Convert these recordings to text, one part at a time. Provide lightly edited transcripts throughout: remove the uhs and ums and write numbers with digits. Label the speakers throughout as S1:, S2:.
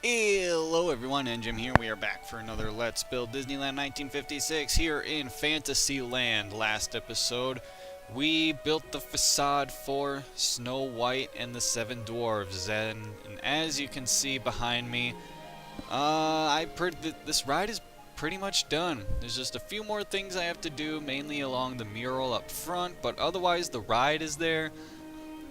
S1: Hello everyone, and Jim here. We are back for another Let's Build Disneyland 1956 here in Fantasyland. Last episode, we built the facade for Snow White and the Seven Dwarves, and as you can see behind me, this ride is pretty much done. There's just a few more things I have to do, mainly along the mural up front, but otherwise the ride is there,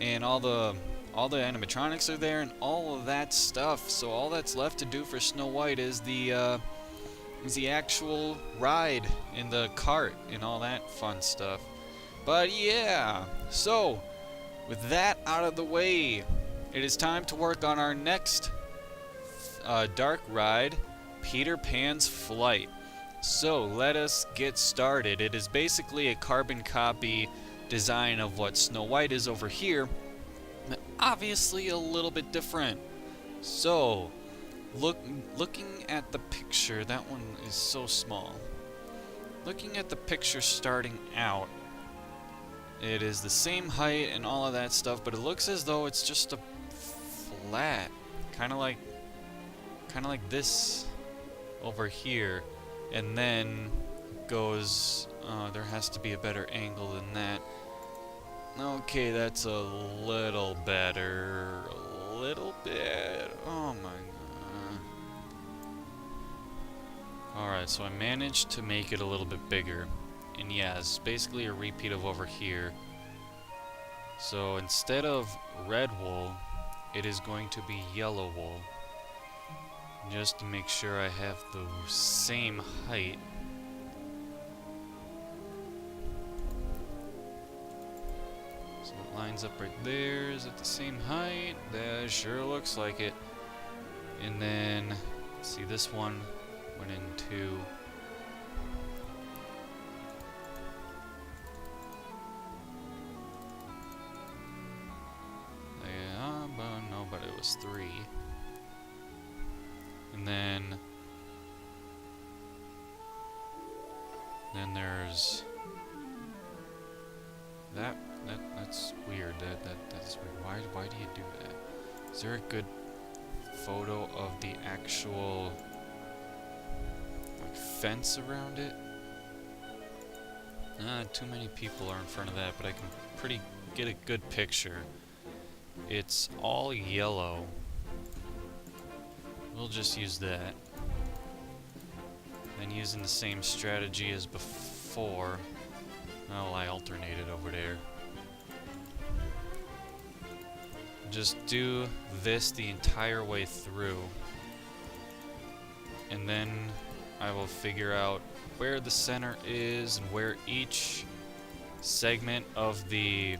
S1: and all the animatronics are there and all of that stuff. So all that's left to do for Snow White is the actual ride in the cart and all that fun stuff. But yeah, so with that out of the way, it is time to work on our next dark ride, Peter Pan's Flight. So let us get started. It is basically a carbon copy design of what Snow White is over here, obviously a little bit different. So, looking at the picture, that one is so small. Looking at the picture starting out, it is the same height and all of that stuff, but it looks as though it's just a flat, kind of like this over here, and then goes. There has to be a better angle than that. Okay, that's a little better. A little bit. Oh my god. Alright, so I managed to make it a little bit bigger. And yeah, it's basically a repeat of over here. So instead of red wool, it is going to be yellow wool. Just to make sure I have the same height. So it lines up right there. Is it the same height? That sure looks like it. And then, see, this one went into... Yeah, but no, but it was 3. And then there's that. That's weird. That's weird. Why do you do that? Is there a good photo of the actual fence around it? Too many people are in front of that, but I can get a good picture. It's all yellow. We'll just use that. Then using the same strategy as before. Oh, I alternated over there. Just do this the entire way through, and then I will figure out where the center is and where each segment of the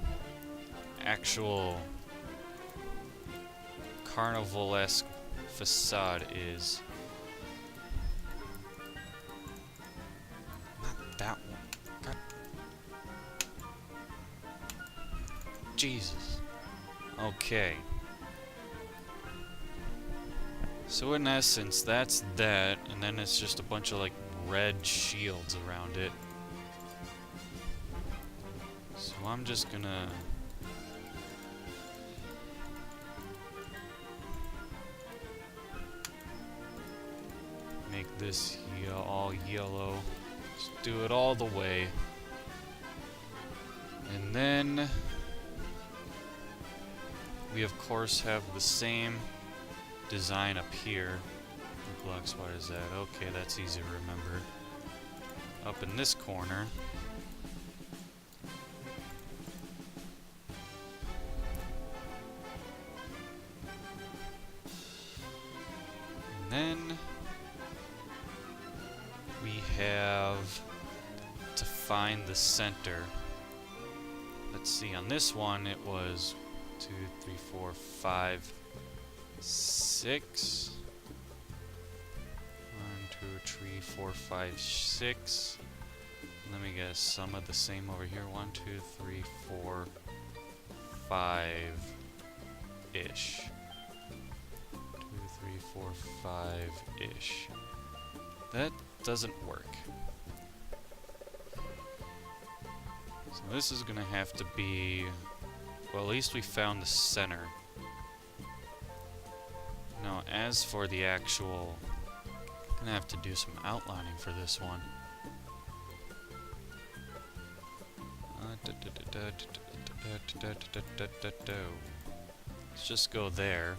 S1: actual carnival-esque facade is. Not that one. God. Jesus. Okay. So in essence, that's that, and then it's just a bunch of like red shields around it. So I'm just gonna make this all yellow. Just do it all the way. And then we of course have the same design up here. Blocks, what is that? Okay, that's easy to remember. Up in this corner. And then we have to find the center. Let's see, on this one it was 2, 3, 4, 5, 6. 1, 2, 3, 4, 5, 6. Let me guess, some of the same over here. 1, 2, 3, 4, 5-ish. 2, 3, 4, 5-ish. That doesn't work. So this is gonna have to be... Well, at least we found the center. No, as for the actual... I'm gonna have to do some outlining for this one. Let's just go there.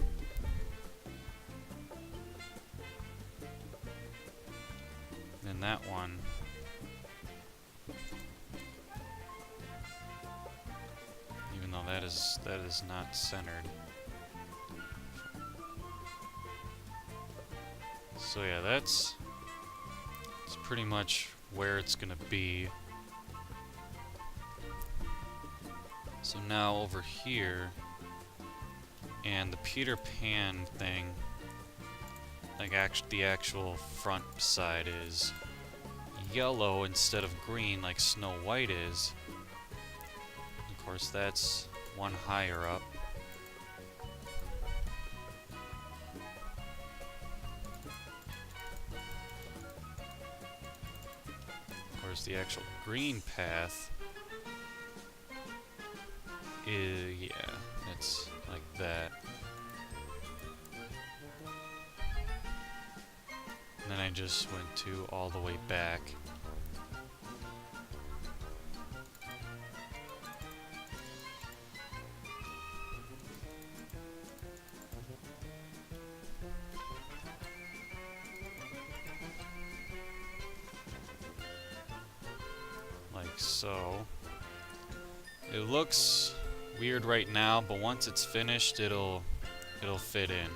S1: And that one. Even though that is not centered. So yeah, that's pretty much where it's gonna be. So now over here, and the Peter Pan thing, like the actual front side is yellow instead of green like Snow White is. Of course, that's one higher up. Of course, the actual green path is, yeah, it's like that. And then I just went to all the way back. Like so. It looks weird right now, but once it's finished, it'll fit in.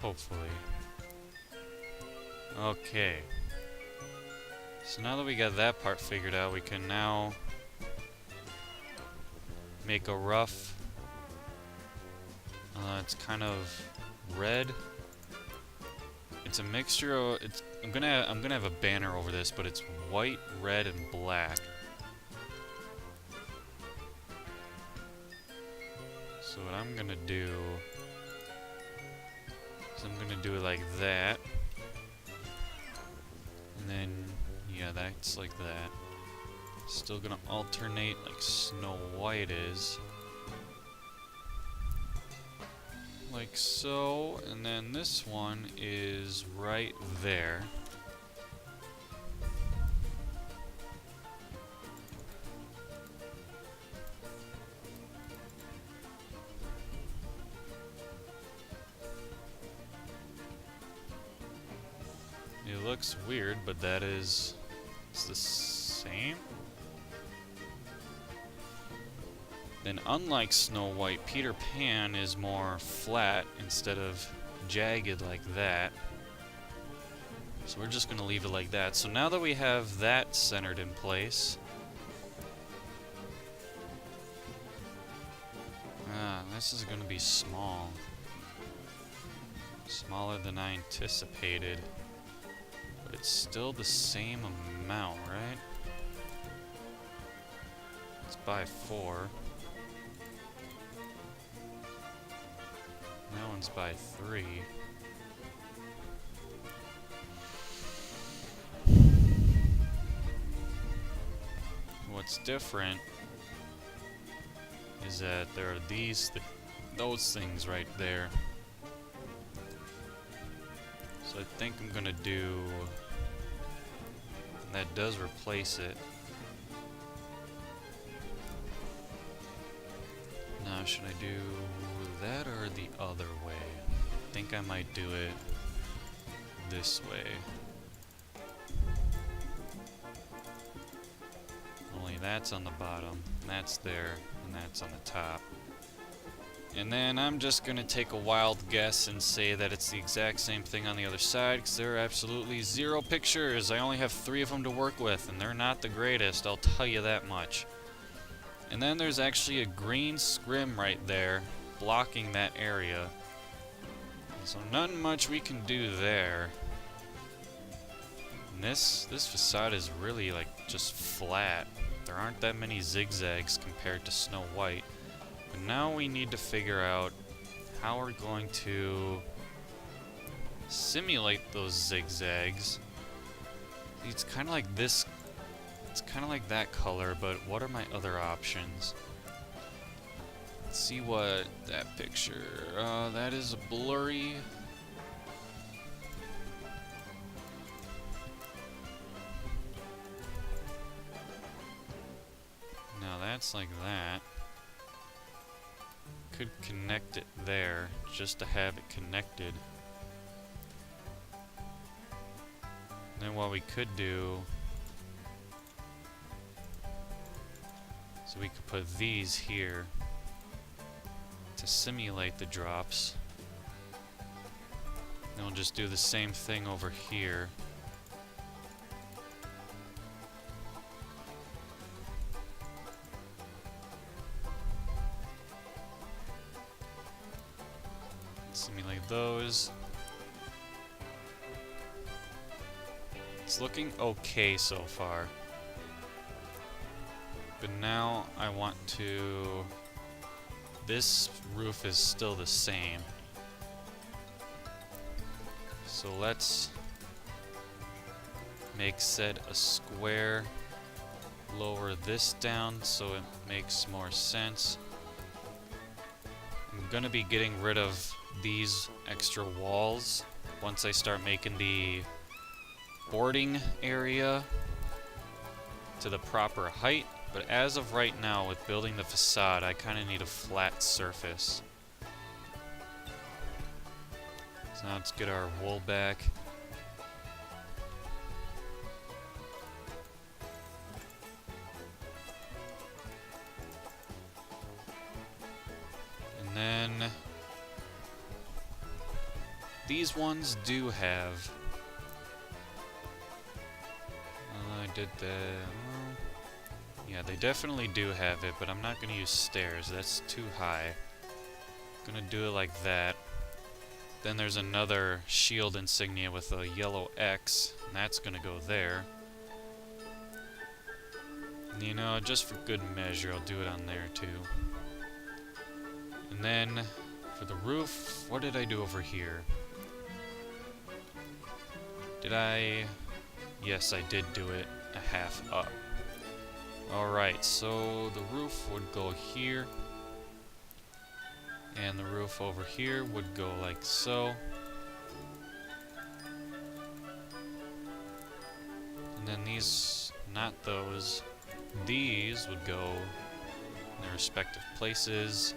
S1: Hopefully. Okay. So now that we got that part figured out, we can now make a rough. It's kind of red. It's a mixture of. I'm gonna have a banner over this, but it's white, red, and black. So what I'm gonna do is I'm gonna do it like that. And then, yeah, that's like that. Still gonna alternate like Snow White is. Like so, and then this one is right there. It looks weird, but that is... it's the same? Then unlike Snow White, Peter Pan is more flat instead of jagged like that. So we're just gonna leave it like that. So now that we have that centered in place... this is gonna be small. Smaller than I anticipated. But it's still the same amount, right? It's by 4. That one's by 3. What's different is that there are those things right there. So I think I'm gonna do... that does replace it. Now should I do that or the other way? I think I might do it this way. Only that's on the bottom, that's there, and that's on the top. And then I'm just gonna take a wild guess and say that it's the exact same thing on the other side, because there are absolutely 0 pictures. I only have 3 of them to work with, and they're not the greatest, I'll tell you that much. And then there's actually a green scrim right there, blocking that area. So nothing much we can do there. And this facade is really like just flat. There aren't that many zigzags compared to Snow White. But now we need to figure out how we're going to simulate those zigzags. It's kind of like this. It's kind of like that color, but what are my other options? Let's see what that picture. That is blurry. Now that's like that. Could connect it there just to have it connected. Then what we could do, so we could put these here to simulate the drops. Then we'll just do the same thing over here. Simulate those. It's looking okay so far. But now I want to... This roof is still the same. So let's make said a square. Lower this down so it makes more sense. I'm gonna be getting rid of these extra walls once I start making the boarding area to the proper height, but as of right now with building the facade I kind of need a flat surface. So now let's get our wool back. And then these ones do have... I did the... yeah, they definitely do have it, but I'm not going to use stairs. That's too high. I'm going to do it like that. Then there's another shield insignia with a yellow X, and that's going to go there. And, you know, just for good measure, I'll do it on there too. And then for the roof, what did I do over here? Did I... Yes, I did do it a half up. Alright, so the roof would go here. And the roof over here would go like so. And then these, not those, these would go in their respective places.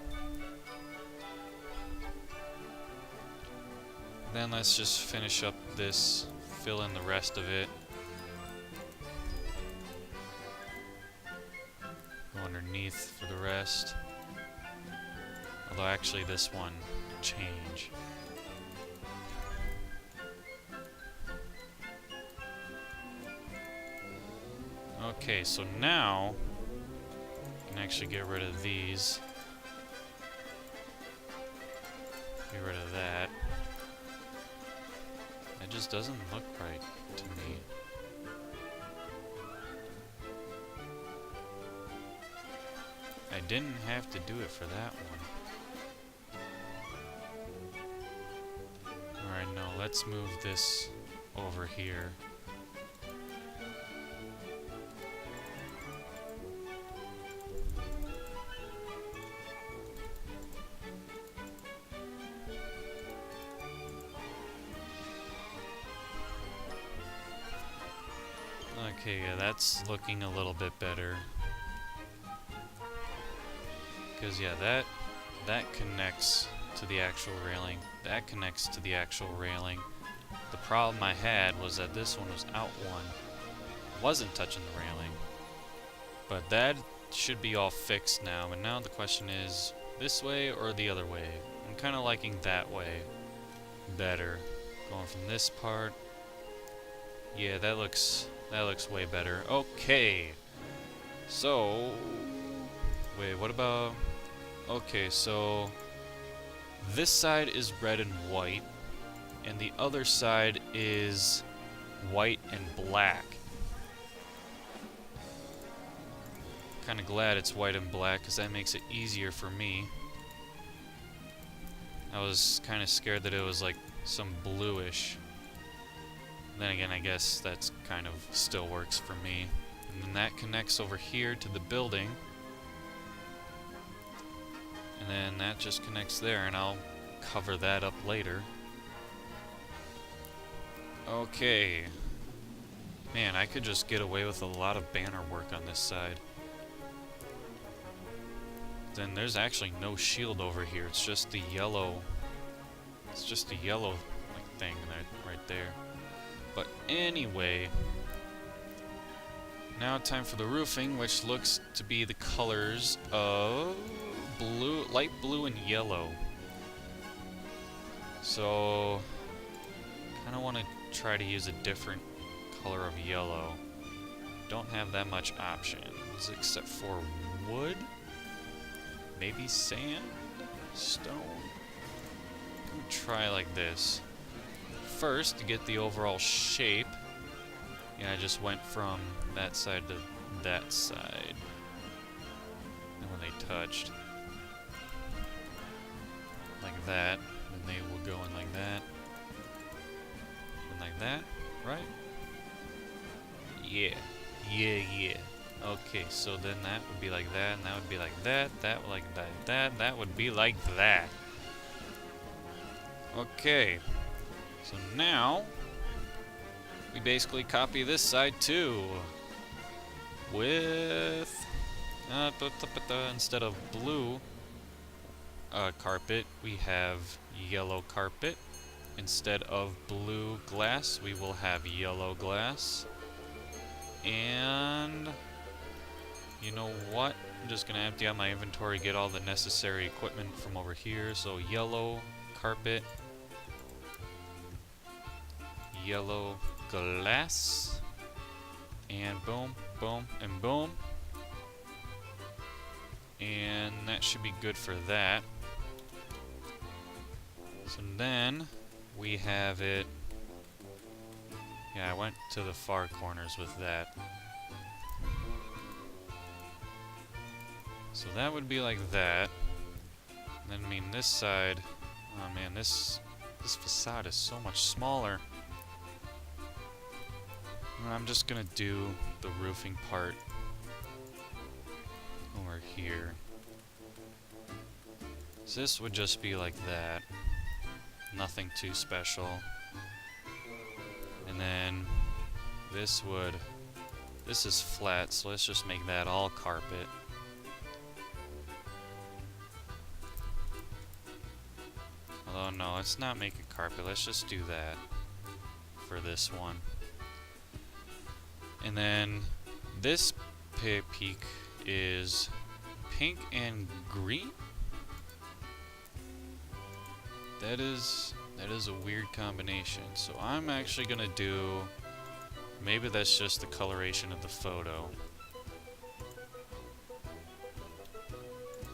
S1: Then let's just finish up this, fill in the rest of it. Go underneath for the rest. Although actually this one change. Okay, so now I can actually get rid of these. Get rid of that. It just doesn't look right to me. I didn't have to do it for that one. Alright, no, let's move this over here. Okay, yeah, that's looking a little bit better. Because, yeah, that connects to the actual railing. That connects to the actual railing. The problem I had was that this one was out one. Wasn't touching the railing. But that should be all fixed now. And now the question is, this way or the other way? I'm kind of liking that way better. Going from this part. Yeah, that looks way better. Okay. So... wait, what about... okay, so... this side is red and white, and the other side is white and black. Kinda glad it's white and black, because that makes it easier for me. I was kinda scared that it was like some bluish. Then again, I guess that's kind of still works for me. And then that connects over here to the building. And then that just connects there, and I'll cover that up later. Okay. Man, I could just get away with a lot of banner work on this side. Then there's actually no shield over here. It's just the yellow. It's just the yellow like thing right there. But anyway, now time for the roofing, which looks to be the colors of blue, light blue and yellow. So, kind of want to try to use a different color of yellow. Don't have that much options except for wood, maybe sand, stone. I'm gonna try like this. First, to get the overall shape, yeah, I just went from that side to that side. And when they touched, like that, then they will go in like that, and like that, right? Yeah. Okay, so then that would be like that, and that would be like that, that would like that, that would be like that. Okay, so now we basically copy this side too, with instead of blue carpet, we have yellow carpet. Instead of blue glass, we will have yellow glass. And you know what? I'm just gonna empty out my inventory, get all the necessary equipment from over here. So yellow carpet, yellow glass, and boom, boom, and boom. And that should be good for that. So then we have it. Yeah, I went to the far corners with that. So that would be like that. And then, I mean, this side, oh man, this facade is so much smaller. And I'm just gonna do the roofing part over here. So this would just be like that. Nothing too special. And then this is flat, so let's just make that all carpet. Although no, let's not make it carpet, let's just do that for this one. And then this peak is pink and green. That is a weird combination. So I'm actually gonna do, maybe that's just the coloration of the photo.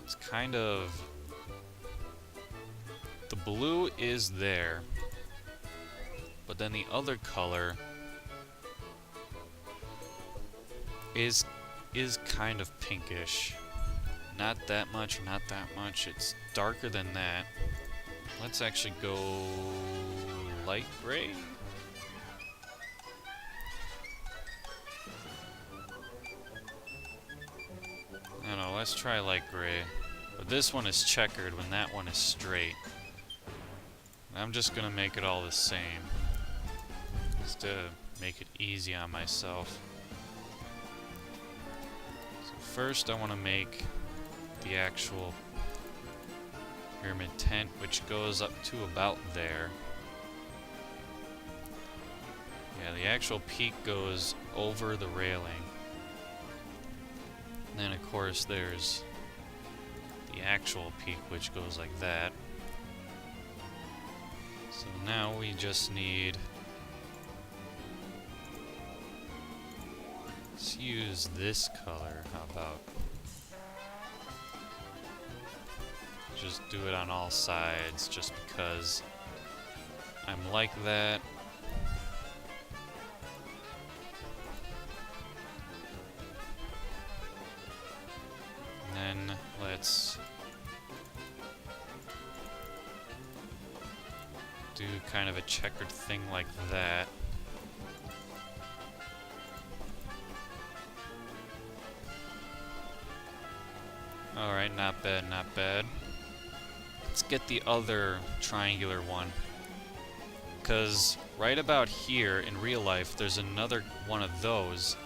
S1: It's kind of, the blue is there, but then the other color is kind of pinkish. Not that much, not that much. It's darker than that. Let's actually go light gray. I don't know, let's try light gray. But this one is checkered when that one is straight. I'm just gonna make it all the same, just to make it easy on myself. So first I want to make the actual pyramid tent, which goes up to about there. Yeah, the actual peak goes over the railing. And then of course there's the actual peak, which goes like that. So now we just need, let's use this color, how about? Just do it on all sides, just because I'm like that. And then let's do kind of a checkered thing like that. Alright, not bad, not bad. let's get the other triangular one. Because right about here in real life, there's another one of those,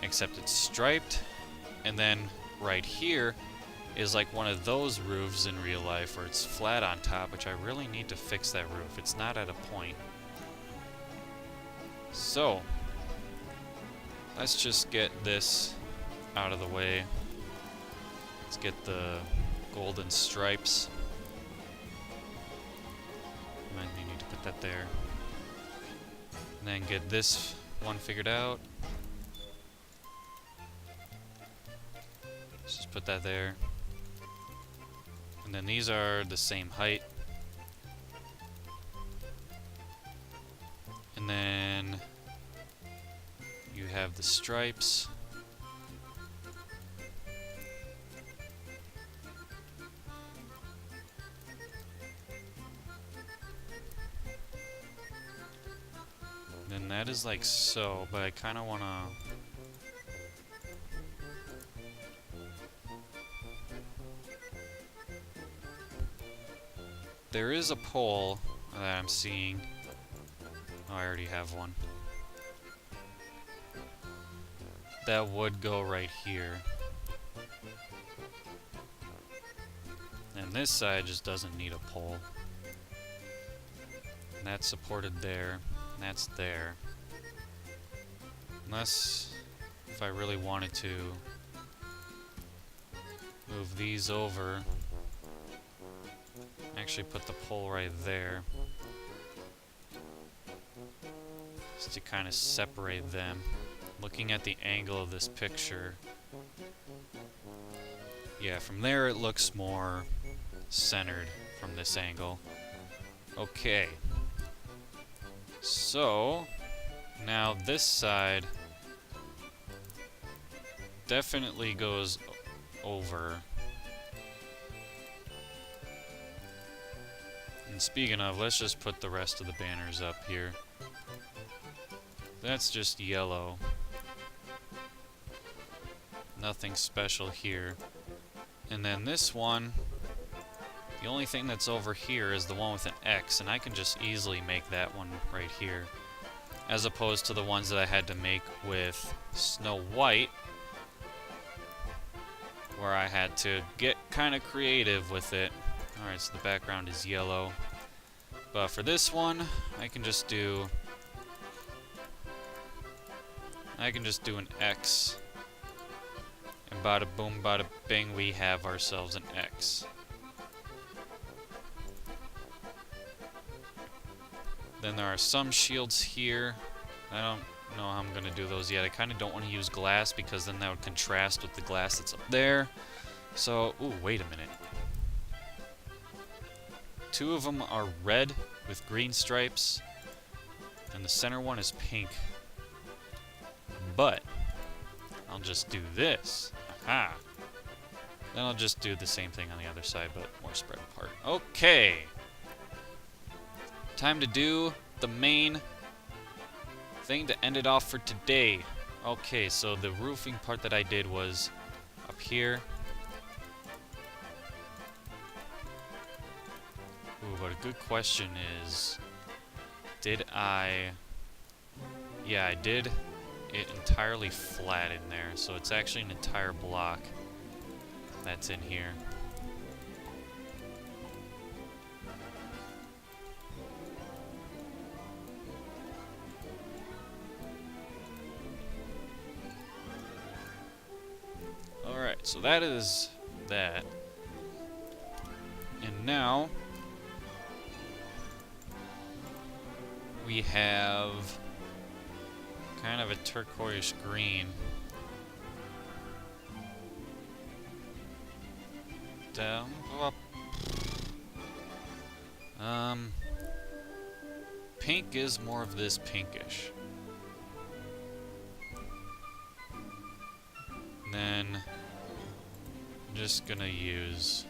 S1: except it's striped. And then right here is like one of those roofs in real life where it's flat on top, which I really need to fix that roof. It's not at a point. So, let's just get this out of the way. Let's get the golden stripes. And you need to put that there. And then get this one figured out. Let's just put that there. And then these are the same height. And then you have the stripes. Then that is like so, but I kind of want to... There is a pole that I'm seeing. Oh, I already have one. That would go right here. And this side just doesn't need a pole. And that's supported there. And that's there. Unless, if I really wanted to, move these over. Actually put the pole right there. Just to kind of separate them. Looking at the angle of this picture. Yeah, from there it looks more centered from this angle. Okay. So, now this side definitely goes over. And speaking of, let's just put the rest of the banners up here. That's just yellow. Nothing special here. And then this one, the only thing that's over here is the one with an X, and I can just easily make that one right here. As opposed to the ones that I had to make with Snow White, where I had to get kind of creative with it. Alright, so the background is yellow. But for this one, I can just do an X. And bada boom, bada bing, we have ourselves an X. Then there are some shields here. I don't know how I'm going to do those yet. I kind of don't want to use glass because then that would contrast with the glass that's up there. So, ooh, wait a minute. Two of them are red with green stripes, and the center one is pink. But I'll just do this. Aha! Then I'll just do the same thing on the other side, but more spread apart. Okay! Time to do the main thing to end it off for today. Okay, so the roofing part that I did was up here. Ooh, but a good question is, did I... Yeah, I did it entirely flat in there, so it's actually an entire block that's in here. Alright, so that is that. And now we have kind of a turquoise green. Down. Pink is more of this pinkish. And then I'm just gonna use...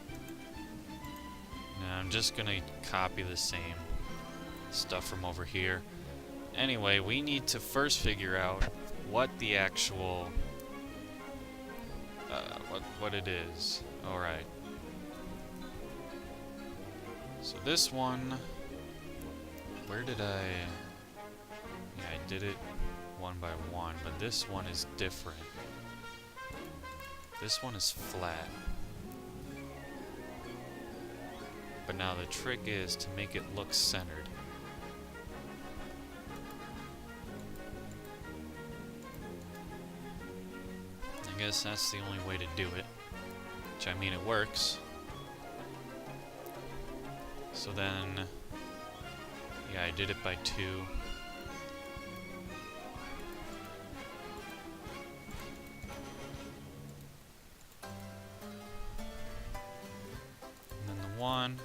S1: No, I'm just gonna copy the same stuff from over here. Anyway, we need to first figure out what the actual... what it is. Alright. So this one, where did I... Yeah, I did it one by one, but this one is different. This one is flat. But now the trick is to make it look centered. I guess that's the only way to do it. Which, I mean, it works. So then... Yeah, I did it by 2. And then the 1.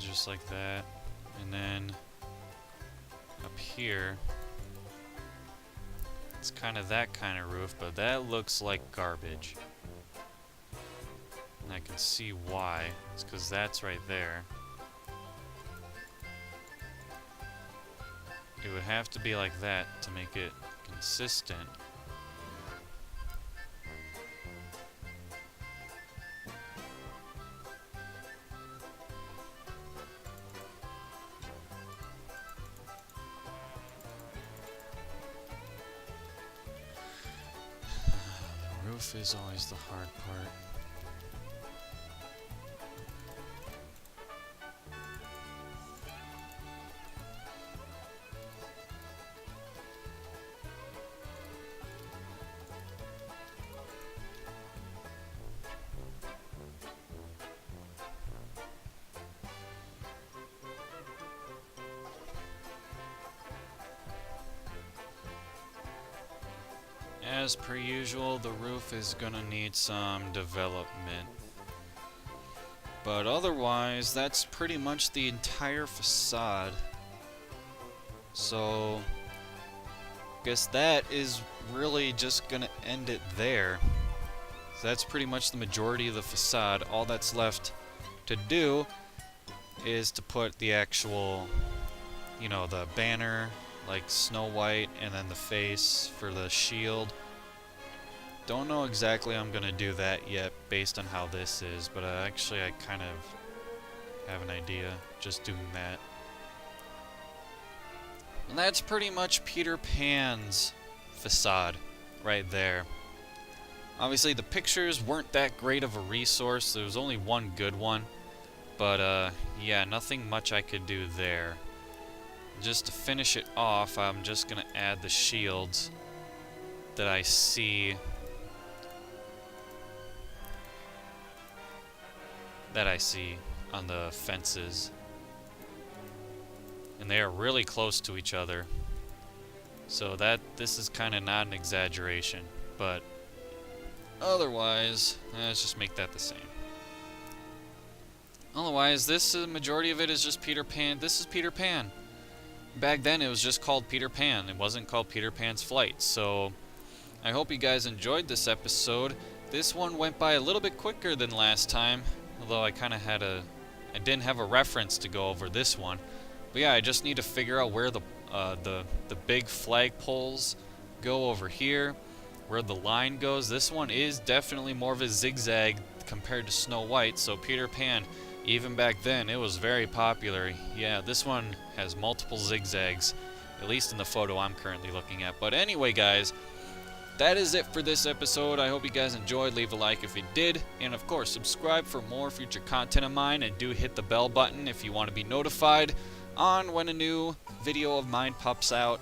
S1: Just like that. And then up here, it's kind of that kind of roof, but that looks like garbage. And I can see why. It's because that's right there. It would have to be like that to make it consistent. Roof is always the hard part. As per usual, the roof is gonna need some development. But otherwise, that's pretty much the entire facade. So, guess that is really just gonna end it there. So that's pretty much the majority of the facade. All that's left to do is to put the actual, you know, the banner, like Snow White, and then the face for the shield. Don't know exactly how I'm gonna do that yet based on how this is, but actually I kind of have an idea just doing that. And that's pretty much Peter Pan's facade right there. Obviously the pictures weren't that great of a resource. There was only one good one, but yeah, nothing much I could do there. Just to finish it off, I'm just gonna add the shields that I see on the fences. And they are really close to each other. So this is kind of not an exaggeration, but otherwise, let's just make that the same. Otherwise, this majority of it is just Peter Pan. This is Peter Pan. Back then, it was just called Peter Pan. It wasn't called Peter Pan's Flight. So, I hope you guys enjoyed this episode. This one went by a little bit quicker than last time, although I didn't have a reference to go over this one. But yeah, I just need to figure out where the big flag poles go over here, where the line goes. This one is definitely more of a zigzag compared to Snow White, so Peter Pan, even back then, it was very popular. Yeah, this one has multiple zigzags, at least in the photo I'm currently looking at. But anyway, guys, that is it for this episode. I hope you guys enjoyed. Leave a like if you did. And of course, subscribe for more future content of mine. And do hit the bell button if you want to be notified on when a new video of mine pops out.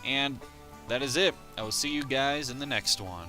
S1: And that is it. I will see you guys in the next one.